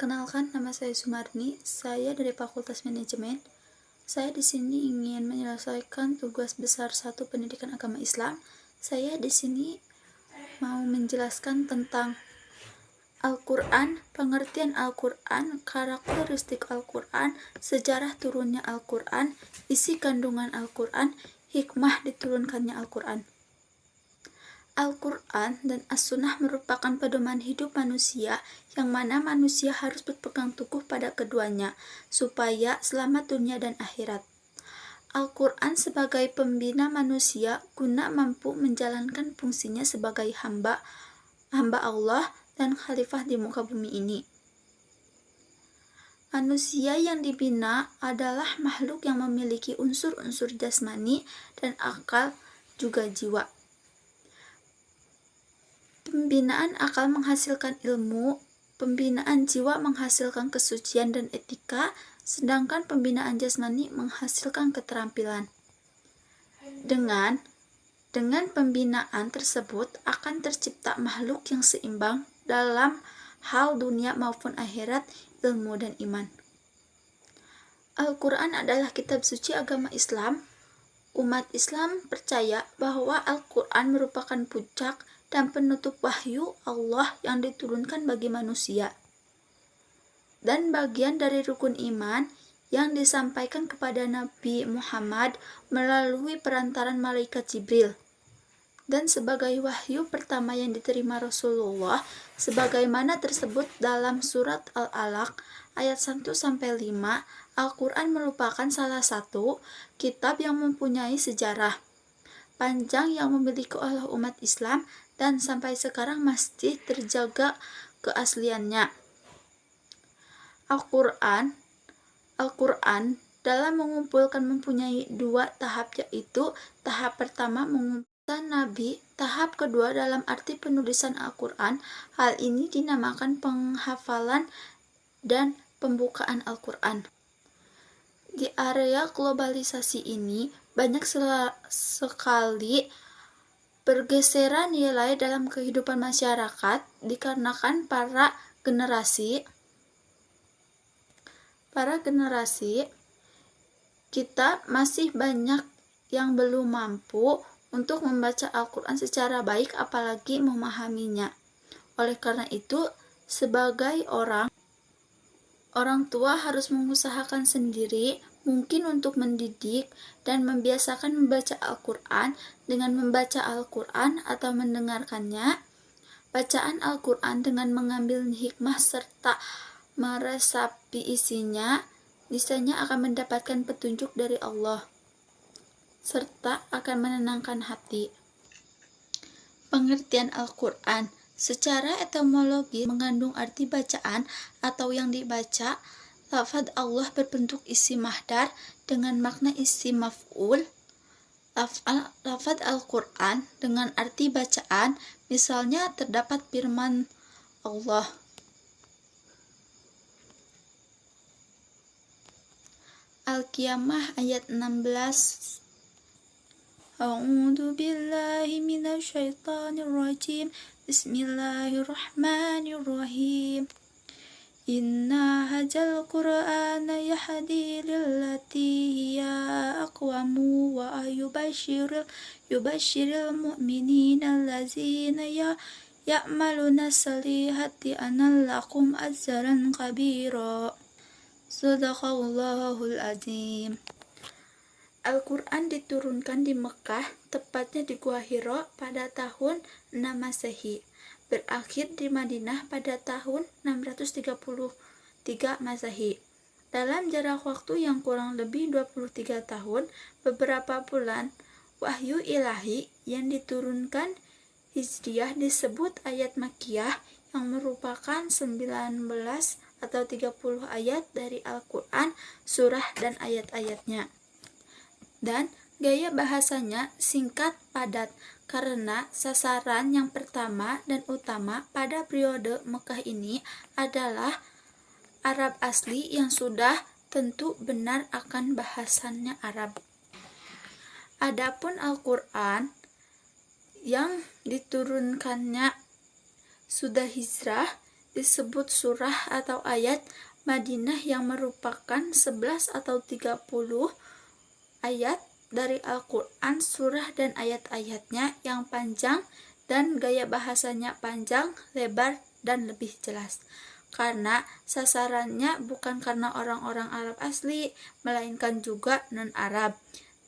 Perkenalkan, nama saya Sumarni. Saya dari Fakultas Manajemen. Saya di sini ingin menyelesaikan tugas besar 1 Pendidikan Agama Islam. Saya di sini mau menjelaskan tentang Al-Quran, pengertian Al-Quran, karakteristik Al-Quran, sejarah turunnya Al-Quran, isi kandungan Al-Quran, hikmah diturunkannya Al-Quran. Al-Quran dan As-Sunnah merupakan pedoman hidup manusia yang mana manusia harus berpegang teguh pada keduanya supaya selamat dunia dan akhirat. Al-Quran sebagai pembina manusia guna mampu menjalankan fungsinya sebagai hamba Allah dan khalifah di muka bumi ini. Manusia yang dibina adalah makhluk yang memiliki unsur-unsur jasmani dan akal juga jiwa. Pembinaan akal menghasilkan ilmu, pembinaan jiwa menghasilkan kesucian dan etika, sedangkan pembinaan jasmani menghasilkan keterampilan. Dengan pembinaan tersebut akan tercipta makhluk yang seimbang dalam hal dunia maupun akhirat, ilmu dan iman. Al-Quran adalah kitab suci agama Islam. Umat Islam percaya bahwa Al-Quran merupakan puncak dan penutup wahyu Allah yang diturunkan bagi manusia, dan bagian dari rukun iman yang disampaikan kepada Nabi Muhammad melalui perantaran malaikat Jibril, dan sebagai wahyu pertama yang diterima Rasulullah sebagaimana tersebut dalam surat Al-Alaq ayat 1-5. Al-Quran merupakan salah satu kitab yang mempunyai sejarah panjang yang memiliki oleh umat Islam dan sampai sekarang masih terjaga keasliannya. Al-Quran dalam mengumpulkan mempunyai 2 tahap, yaitu tahap pertama mengumpulkan Nabi, tahap kedua dalam arti penulisan Al-Quran. Hal ini dinamakan penghafalan dan pembukaan Al-Quran. Di area globalisasi ini banyak sekali pergeseran nilai dalam kehidupan masyarakat dikarenakan para generasi kita masih banyak yang belum mampu untuk membaca Al-Quran secara baik apalagi memahaminya. Oleh karena itu, sebagai orang tua harus mengusahakan sendiri mungkin untuk mendidik dan membiasakan membaca Al-Quran dengan membaca Al-Quran atau mendengarkannya. Bacaan Al-Quran dengan mengambil hikmah serta meresapi isinya, niscaya akan mendapatkan petunjuk dari Allah serta akan menenangkan hati. Pengertian Al-Quran secara etimologi mengandung arti bacaan atau yang dibaca. Lafaz Allah berbentuk isim mahdar dengan makna isim maf'ul. Lafaz Al-Quran dengan arti bacaan, misalnya terdapat firman Allah, Al-Qiyamah ayat 16. A'udzu billahi minasyaitonir rajim. Bismillahirrahmanirrahim. Inna hadzal Qur'ana yahdi lillati hiya aqwamu wa yubashshirul mu'minina allazina ya'maluna salihati anna lakum ajran kabira. Shadaqallahul azim. Al-Quran diturunkan di Mekah, tepatnya di Gua Hira pada tahun 6 Masehi, berakhir di Madinah pada tahun 633 Masehi. Dalam jarak waktu yang kurang lebih 23 tahun, beberapa bulan, wahyu ilahi yang diturunkan Hijriyah disebut ayat Makkiyah yang merupakan 19 atau 30 ayat dari Al-Quran, surah dan ayat-ayatnya. Dan gaya bahasanya singkat padat karena sasaran yang pertama dan utama pada periode Mekah ini adalah Arab asli yang sudah tentu benar akan bahasanya Arab. Adapun Al-Quran yang diturunkannya sudah hijrah disebut surah atau ayat Madinah yang merupakan 11 atau 30 ayat dari Al-Quran. Surah dan ayat-ayatnya yang panjang dan gaya bahasanya panjang, lebar, dan lebih jelas. Karena sasarannya bukan karena orang-orang Arab asli, melainkan juga non-Arab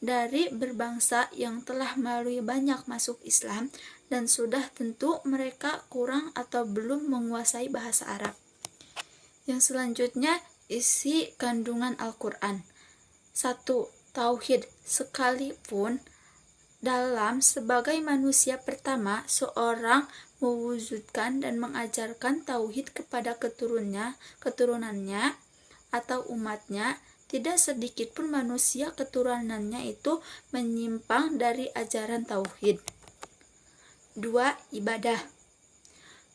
dari berbangsa yang telah melalui banyak masuk Islam, dan sudah tentu mereka kurang atau belum menguasai bahasa Arab. Yang selanjutnya, isi kandungan Al-Quran. 1. Tauhid. Sekalipun dalam sebagai manusia pertama, seorang mewujudkan dan mengajarkan tauhid kepada keturunannya atau umatnya, tidak sedikit pun manusia keturunannya itu menyimpang dari ajaran tauhid. 2. Ibadah.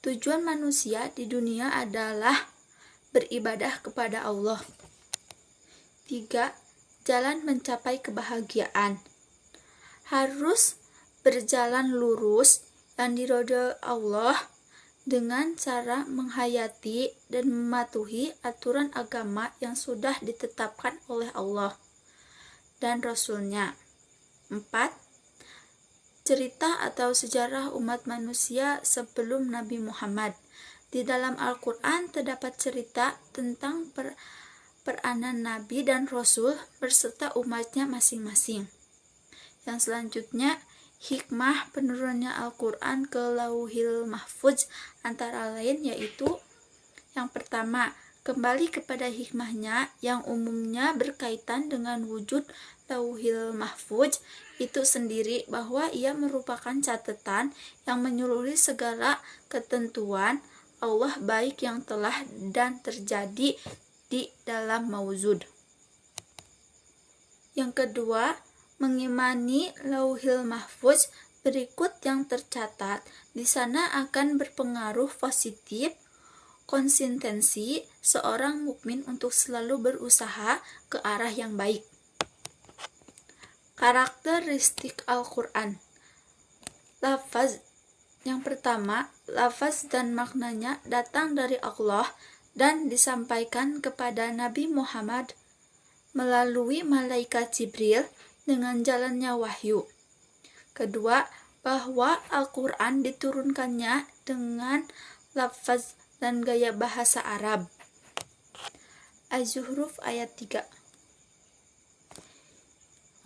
Tujuan manusia di dunia adalah beribadah kepada Allah. 3. Jalan mencapai kebahagiaan. Harus berjalan lurus yang diridhoi Allah dengan cara menghayati dan mematuhi aturan agama yang sudah ditetapkan oleh Allah dan Rasul-Nya. 4. Cerita atau sejarah umat manusia sebelum Nabi Muhammad. Di dalam Al-Quran terdapat cerita tentang peranan Nabi dan Rasul berserta umatnya masing-masing. Yang selanjutnya, hikmah penurunannya Al-Quran ke Lauhil Mahfuz antara lain yaitu: yang pertama, kembali kepada hikmahnya yang umumnya berkaitan dengan wujud Lauhil Mahfuz itu sendiri, bahwa ia merupakan catatan yang menyeluruhi segala ketentuan Allah baik yang telah dan terjadi di dalam mauzud. Yang kedua, mengimani Lauhil Mahfuz berikut yang tercatat di sana akan berpengaruh positif konsistensi seorang mukmin untuk selalu berusaha ke arah yang baik. Karakteristik Al-Quran. Lafaz. Yang pertama, lafaz dan maknanya datang dari Allah dan disampaikan kepada Nabi Muhammad melalui malaikat Jibril dengan jalannya wahyu. Kedua, bahwa Al-Quran diturunkannya dengan lafaz dan gaya bahasa Arab. Az-Zukhruf ayat 3.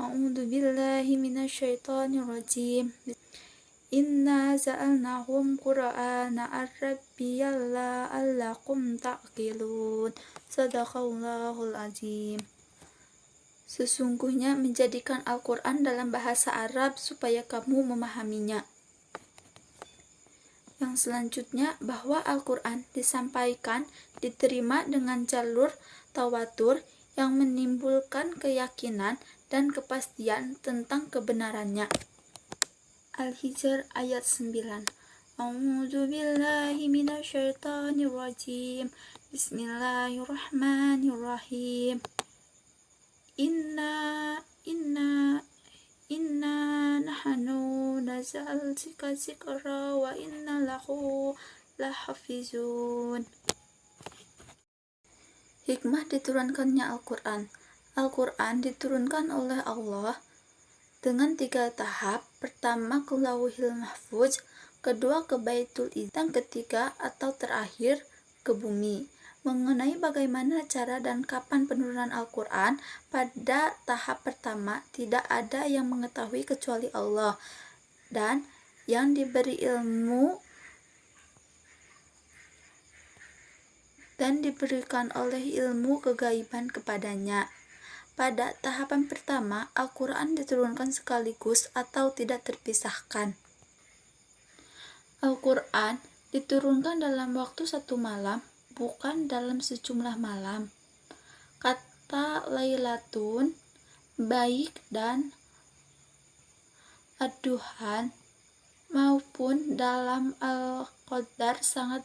A'udzu billahi minasyaitonir rajim. Inna ja'alnahum Qur'ana Arabiyyan la'allakum ta'qilun. Shadaqallahul azim. Sesungguhnya menjadikan Al-Quran dalam bahasa Arab supaya kamu memahaminya. Yang selanjutnya, bahwa Al-Quran disampaikan diterima dengan jalur tawatur yang menimbulkan keyakinan dan kepastian tentang kebenarannya. Al-Hijr ayat 9. A'udzu billahi minasyaitonir rajim. Bismillahirrahmanirrahim. Inna nahnu nazzalna dzikra wa inna lahu lahafizun. Hikmah diturunkannya Al-Quran. Al-Quran diturunkan oleh Allah dengan 3 tahap. Pertama ke Lauhil Mahfuz, kedua ke Baitul Izz, dan ketiga atau terakhir ke bumi. Mengenai bagaimana cara dan kapan penurunan Al-Quran, pada tahap pertama tidak ada yang mengetahui kecuali Allah, dan yang diberi ilmu dan diberikan oleh ilmu kegaiban kepadanya. Pada tahapan pertama, Al-Quran diturunkan sekaligus atau tidak terpisahkan. Al-Quran diturunkan dalam waktu 1 malam, bukan dalam sejumlah malam. Kata Lailatun, baik, dan ad-duhan maupun dalam Al-Qadar sangat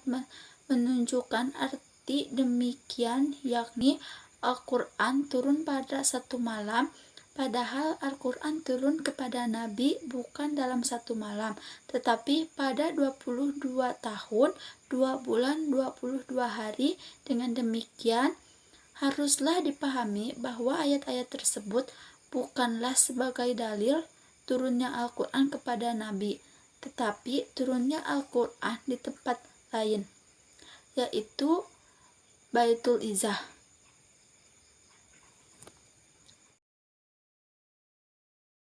menunjukkan arti demikian, yakni Al-Quran turun pada 1 malam Padahal Al-Quran turun kepada Nabi bukan dalam satu malam, tetapi pada 22 tahun, 2 bulan, 22 hari. Dengan demikian, haruslah dipahami bahwa ayat-ayat tersebut bukanlah sebagai dalil turunnya Al-Quran kepada Nabi, tetapi turunnya Al-Quran di tempat lain, yaitu Baitul Izzah.